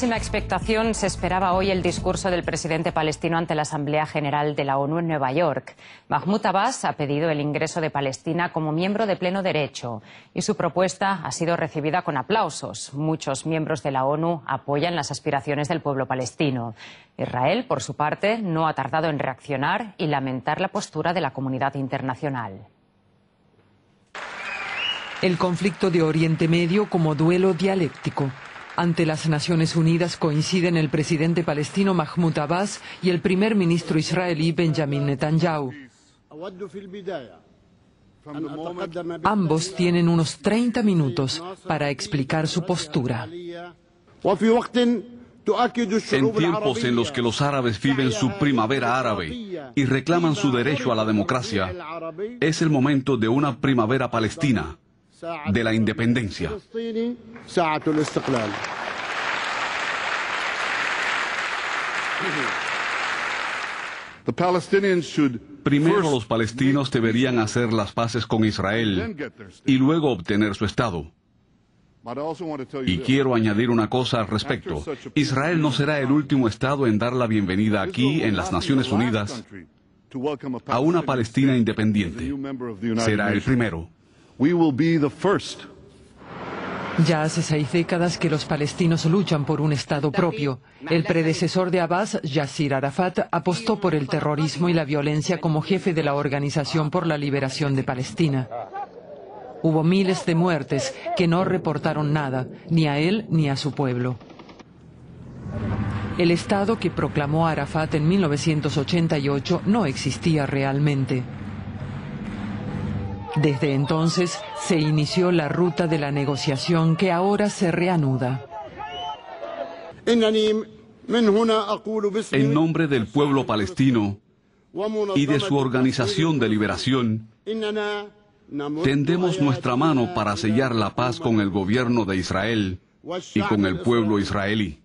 máxima expectación se esperaba hoy el discurso del presidente palestino ante la Asamblea General de la ONU en Nueva York. Mahmoud Abbas ha pedido el ingreso de Palestina como miembro de pleno derecho y su propuesta ha sido recibida con aplausos. Muchos miembros de la ONU apoyan las aspiraciones del pueblo palestino. Israel, por su parte, no ha tardado en reaccionar y lamentar la postura de la comunidad internacional. El conflicto de Oriente Medio como duelo dialéctico. Ante las Naciones Unidas coinciden el presidente palestino Mahmoud Abbas y el primer ministro israelí Benjamin Netanyahu. Ambos tienen unos 30 minutos para explicar su postura. En tiempos en los que los árabes viven su primavera árabe y reclaman su derecho a la democracia, es el momento de una primavera palestina, de la independencia. Primero los palestinos deberían hacer las paces con Israel y luego obtener su Estado. Y quiero añadir una cosa al respecto. Israel no será el último Estado en dar la bienvenida aquí en las Naciones Unidas a una Palestina independiente. Será el primero. Ya hace 6 décadas que los palestinos luchan por un Estado propio. El predecesor de Abbas, Yasir Arafat, apostó por el terrorismo y la violencia como jefe de la Organización por la Liberación de Palestina. Hubo miles de muertes que no reportaron nada, ni a él ni a su pueblo. El Estado que proclamó Arafat en 1988 no existía realmente. Desde entonces se inició la ruta de la negociación que ahora se reanuda. En nombre del pueblo palestino y de su organización de liberación, tendemos nuestra mano para sellar la paz con el gobierno de Israel y con el pueblo israelí.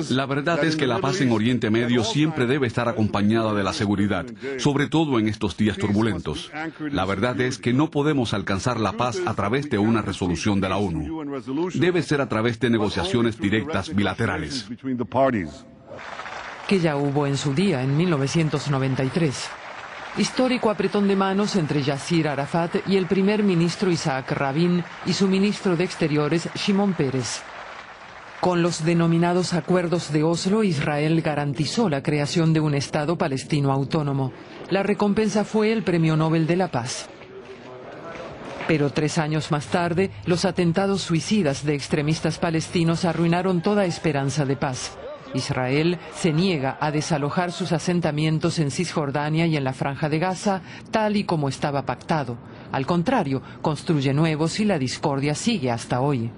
La verdad es que la paz en Oriente Medio siempre debe estar acompañada de la seguridad, sobre todo en estos días turbulentos. La verdad es que no podemos alcanzar la paz a través de una resolución de la ONU. Debe ser a través de negociaciones directas bilaterales. Que ya hubo en su día, en 1993. Histórico apretón de manos entre Yasir Arafat y el primer ministro Isaac Rabin y su ministro de Exteriores, Shimon Peres. Con los denominados Acuerdos de Oslo, Israel garantizó la creación de un Estado palestino autónomo. La recompensa fue el Premio Nobel de la Paz. Pero 3 años más tarde, los atentados suicidas de extremistas palestinos arruinaron toda esperanza de paz. Israel se niega a desalojar sus asentamientos en Cisjordania y en la Franja de Gaza, tal y como estaba pactado. Al contrario, construye nuevos y la discordia sigue hasta hoy.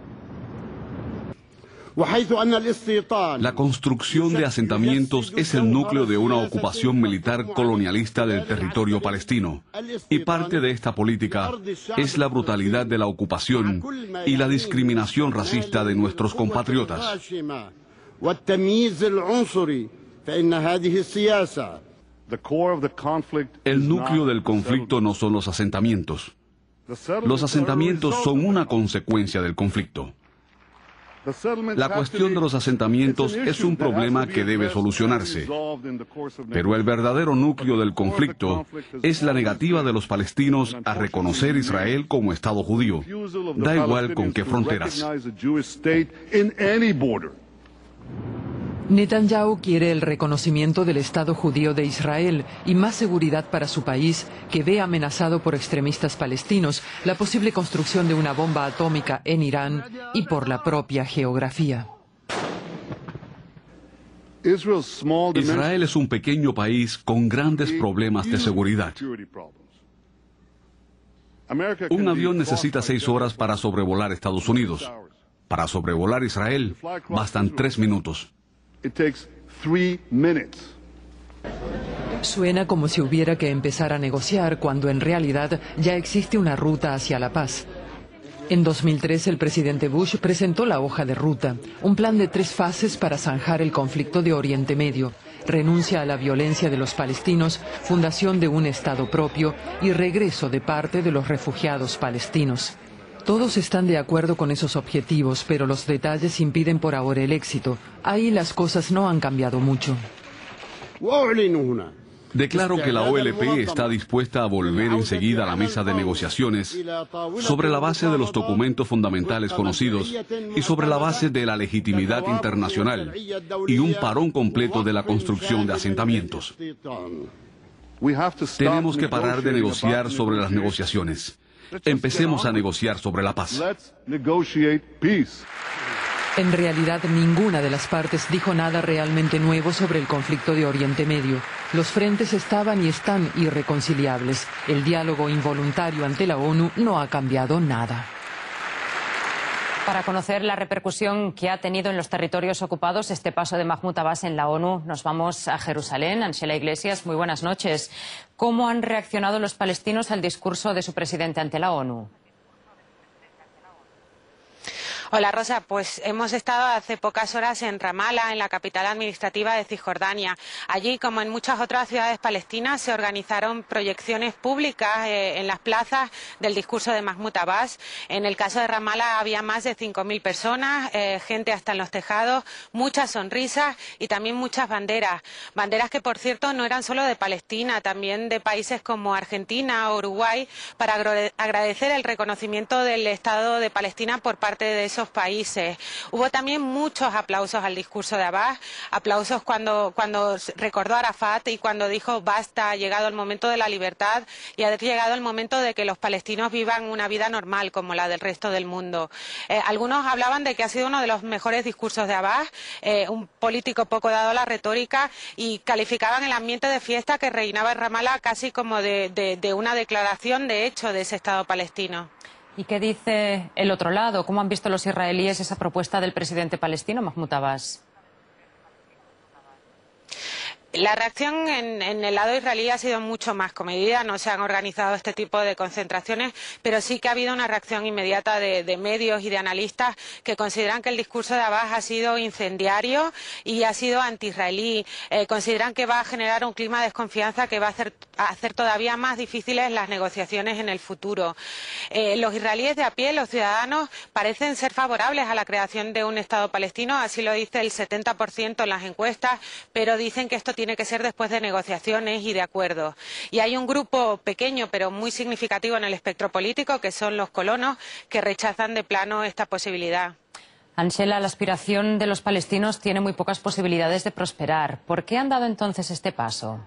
La construcción de asentamientos es el núcleo de una ocupación militar colonialista del territorio palestino. Y parte de esta política es la brutalidad de la ocupación y la discriminación racista de nuestros compatriotas. El núcleo del conflicto no son los asentamientos. Los asentamientos son una consecuencia del conflicto. La cuestión de los asentamientos es un problema que debe solucionarse, pero el verdadero núcleo del conflicto es la negativa de los palestinos a reconocer Israel como Estado judío, da igual con qué fronteras. Netanyahu quiere el reconocimiento del Estado judío de Israel y más seguridad para su país, que ve amenazado por extremistas palestinos, la posible construcción de una bomba atómica en Irán y por la propia geografía. Israel es un pequeño país con grandes problemas de seguridad. Un avión necesita 6 horas para sobrevolar Estados Unidos. Para sobrevolar Israel, bastan 3 minutos. Suena como si hubiera que empezar a negociar cuando en realidad ya existe una ruta hacia la paz. En 2003 el presidente Bush presentó la hoja de ruta, un plan de 3 fases para zanjar el conflicto de Oriente Medio, renuncia a la violencia de los palestinos, fundación de un Estado propio y regreso de parte de los refugiados palestinos. Todos están de acuerdo con esos objetivos, pero los detalles impiden por ahora el éxito. Ahí las cosas no han cambiado mucho. Declaro que la OLP está dispuesta a volver enseguida a la mesa de negociaciones sobre la base de los documentos fundamentales conocidos y sobre la base de la legitimidad internacional y un parón completo de la construcción de asentamientos. Tenemos que parar de negociar sobre las negociaciones. Empecemos a negociar sobre la paz. En realidad, ninguna de las partes dijo nada realmente nuevo sobre el conflicto de Oriente Medio. Los frentes estaban y están irreconciliables. El diálogo involuntario ante la ONU no ha cambiado nada. Para conocer la repercusión que ha tenido en los territorios ocupados este paso de Mahmoud Abbas en la ONU, nos vamos a Jerusalén. Ángela Iglesias, muy buenas noches. ¿Cómo han reaccionado los palestinos al discurso de su presidente ante la ONU? Hola Rosa, pues hemos estado hace pocas horas en Ramala, en la capital administrativa de Cisjordania. Allí, como en muchas otras ciudades palestinas, se organizaron proyecciones públicas en las plazas del discurso de Mahmoud Abbas. En el caso de Ramala había más de 5.000 personas, gente hasta en los tejados, muchas sonrisas y también muchas banderas. Banderas que, por cierto, no eran solo de Palestina, también de países como Argentina o Uruguay, para agradecer el reconocimiento del Estado de Palestina por parte de esos países. Hubo también muchos aplausos al discurso de Abbas, aplausos cuando recordó a Arafat y cuando dijo basta, ha llegado el momento de la libertad y ha llegado el momento de que los palestinos vivan una vida normal como la del resto del mundo. Algunos hablaban de que ha sido uno de los mejores discursos de Abbas, un político poco dado a la retórica, y calificaban el ambiente de fiesta que reinaba en Ramala casi como de una declaración de hecho de ese Estado palestino. ¿Y qué dice el otro lado? ¿Cómo han visto los israelíes esa propuesta del presidente palestino, Mahmoud Abbas? La reacción en el lado israelí ha sido mucho más comedida, no se han organizado este tipo de concentraciones, pero sí que ha habido una reacción inmediata de medios y de analistas que consideran que el discurso de Abbas ha sido incendiario y ha sido anti-israelí. Consideran que va a generar un clima de desconfianza que va a hacer todavía más difíciles las negociaciones en el futuro. Los israelíes de a pie, los ciudadanos, parecen ser favorables a la creación de un Estado palestino, así lo dice el 70% en las encuestas, pero dicen que esto tiene que ser después de negociaciones y de acuerdos. Y hay un grupo pequeño pero muy significativo en el espectro político, que son los colonos, que rechazan de plano esta posibilidad. Ángela, la aspiración de los palestinos tiene muy pocas posibilidades de prosperar. ¿Por qué han dado entonces este paso?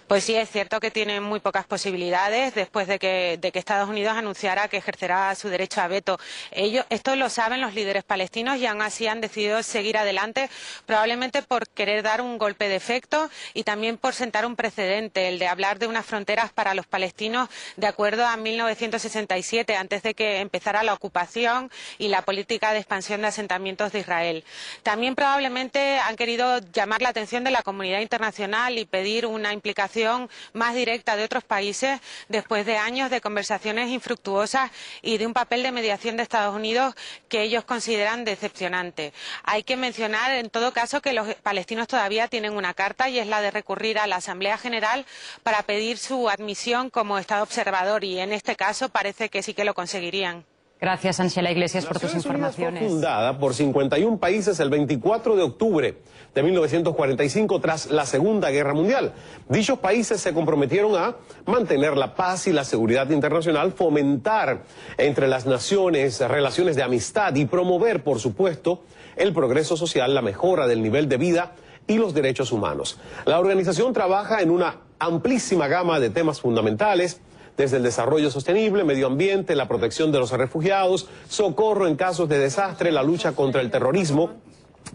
Pues sí, es cierto que tiene muy pocas posibilidades después de que Estados Unidos anunciara que ejercerá su derecho a veto. Esto lo saben los líderes palestinos y aún así han decidido seguir adelante, probablemente por querer dar un golpe de efecto y también por sentar un precedente, el de hablar de unas fronteras para los palestinos de acuerdo a 1967, antes de que empezara la ocupación y la política de expansión de asentamientos de Israel. También probablemente han querido llamar la atención de la comunidad internacional y pedir una implicación más directa de otros países después de años de conversaciones infructuosas y de un papel de mediación de Estados Unidos que ellos consideran decepcionante. Hay que mencionar en todo caso que los palestinos todavía tienen una carta y es la de recurrir a la Asamblea General para pedir su admisión como Estado observador y en este caso parece que sí que lo conseguirían. Gracias, Ángela Iglesias, por tus informaciones. Fue fundada por 51 países el 24 de octubre de 1945 tras la Segunda Guerra Mundial. Dichos países se comprometieron a mantener la paz y la seguridad internacional, fomentar entre las naciones relaciones de amistad y promover, por supuesto, el progreso social, la mejora del nivel de vida y los derechos humanos. La organización trabaja en una amplísima gama de temas fundamentales, desde el desarrollo sostenible, medio ambiente, la protección de los refugiados, socorro en casos de desastre, la lucha contra el terrorismo,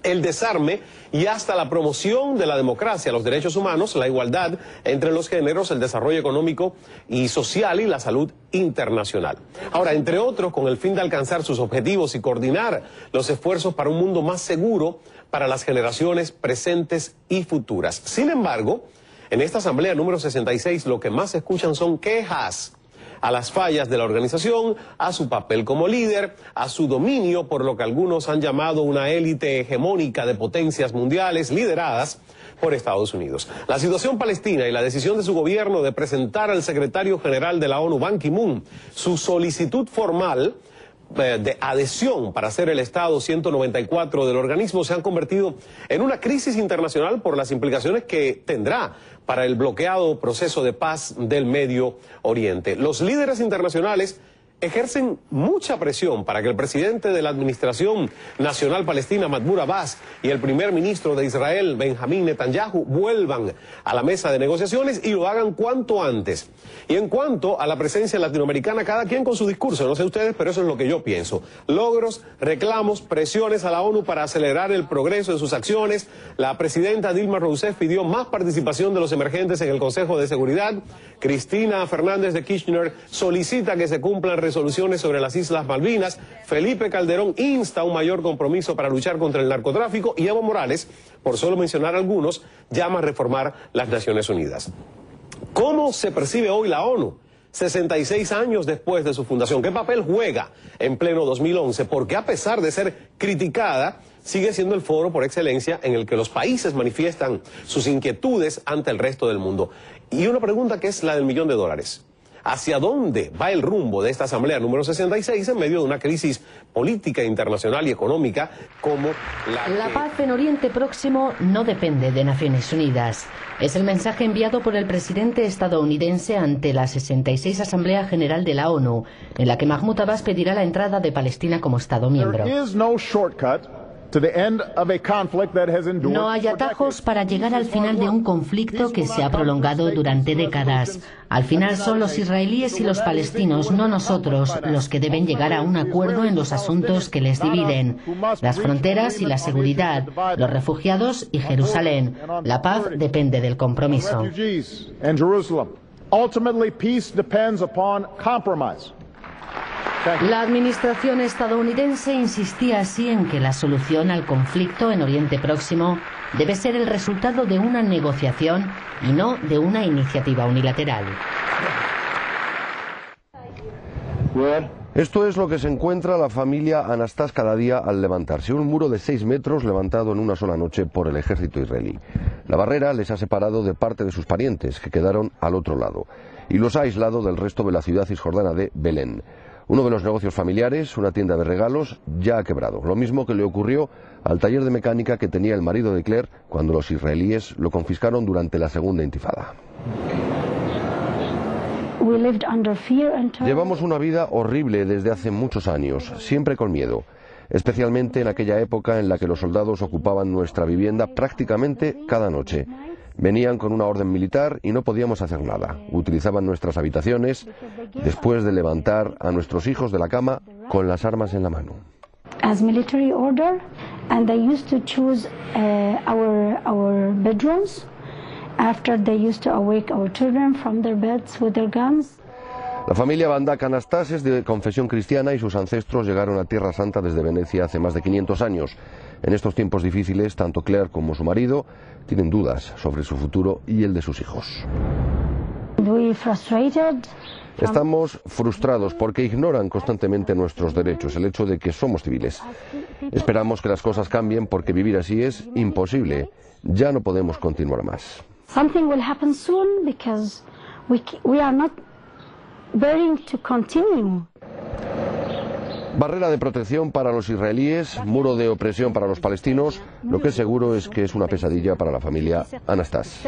el desarme y hasta la promoción de la democracia, los derechos humanos, la igualdad entre los géneros, el desarrollo económico y social y la salud internacional. Ahora, entre otros, con el fin de alcanzar sus objetivos y coordinar los esfuerzos para un mundo más seguro para las generaciones presentes y futuras. Sin embargo, en esta asamblea número 66 lo que más se escuchan son quejas a las fallas de la organización, a su papel como líder, a su dominio por lo que algunos han llamado una élite hegemónica de potencias mundiales lideradas por Estados Unidos. La situación palestina y la decisión de su gobierno de presentar al secretario general de la ONU, Ban Ki-moon, su solicitud formal de adhesión para ser el Estado 194 del organismo se han convertido en una crisis internacional por las implicaciones que tendrá para el bloqueado proceso de paz del Medio Oriente. Los líderes internacionales ejercen mucha presión para que el presidente de la Administración Nacional Palestina, Mahmoud Abbas, y el primer ministro de Israel, Benjamín Netanyahu, vuelvan a la mesa de negociaciones y lo hagan cuanto antes. Y en cuanto a la presencia latinoamericana, cada quien con su discurso, no sé ustedes, pero eso es lo que yo pienso. Logros, reclamos, presiones a la ONU para acelerar el progreso de sus acciones. La presidenta Dilma Rousseff pidió más participación de los emergentes en el Consejo de Seguridad. Cristina Fernández de Kirchner solicita que se cumplan resoluciones sobre las Islas Malvinas. Felipe Calderón insta a un mayor compromiso para luchar contra el narcotráfico y Evo Morales, por solo mencionar algunos, llama a reformar las Naciones Unidas. ¿Cómo se percibe hoy la ONU? 66 años después de su fundación. ¿Qué papel juega en pleno 2011? Porque a pesar de ser criticada, sigue siendo el foro por excelencia en el que los países manifiestan sus inquietudes ante el resto del mundo. Y una pregunta que es la del $1.000.000. ¿Hacia dónde va el rumbo de esta asamblea número 66 en medio de una crisis política, internacional y económica como La paz en Oriente Próximo no depende de Naciones Unidas. Es el mensaje enviado por el presidente estadounidense ante la 66 Asamblea General de la ONU, en la que Mahmoud Abbas pedirá la entrada de Palestina como Estado miembro. No hay atajos para llegar al final de un conflicto que se ha prolongado durante décadas. Al final son los israelíes y los palestinos, no nosotros, los que deben llegar a un acuerdo en los asuntos que les dividen. Las fronteras y la seguridad, los refugiados y Jerusalén. La paz depende del compromiso. La administración estadounidense insistía así en que la solución al conflicto en Oriente Próximo debe ser el resultado de una negociación y no de una iniciativa unilateral. Esto es lo que se encuentra la familia Anastas cada día al levantarse. Un muro de 6 metros levantado en una sola noche por el ejército israelí. La barrera les ha separado de parte de sus parientes, que quedaron al otro lado, y los ha aislado del resto de la ciudad cisjordana de Belén. Uno de los negocios familiares, una tienda de regalos, ya ha quebrado. Lo mismo que le ocurrió al taller de mecánica que tenía el marido de Claire cuando los israelíes lo confiscaron durante la segunda intifada. Llevamos una vida horrible desde hace muchos años, siempre con miedo, especialmente en aquella época en la que los soldados ocupaban nuestra vivienda prácticamente cada noche. Venían con una orden militar y no podíamos hacer nada. Utilizaban nuestras habitaciones después de levantar a nuestros hijos de la cama con las armas en la mano. As military order, and they used to choose our bedrooms. After they used to awake our children from their beds with their guns. La familia Bandak Anastas es de confesión cristiana y sus ancestros llegaron a Tierra Santa desde Venecia hace más de 500 años. En estos tiempos difíciles, tanto Claire como su marido tienen dudas sobre su futuro y el de sus hijos. Estamos frustrados porque ignoran constantemente nuestros derechos, el hecho de que somos civiles. Esperamos que las cosas cambien porque vivir así es imposible. Ya no podemos continuar más. Something will happen soon because we are not bearing to continue. Barrera de protección para los israelíes, muro de opresión para los palestinos. Lo que es seguro es que es una pesadilla para la familia Anastas.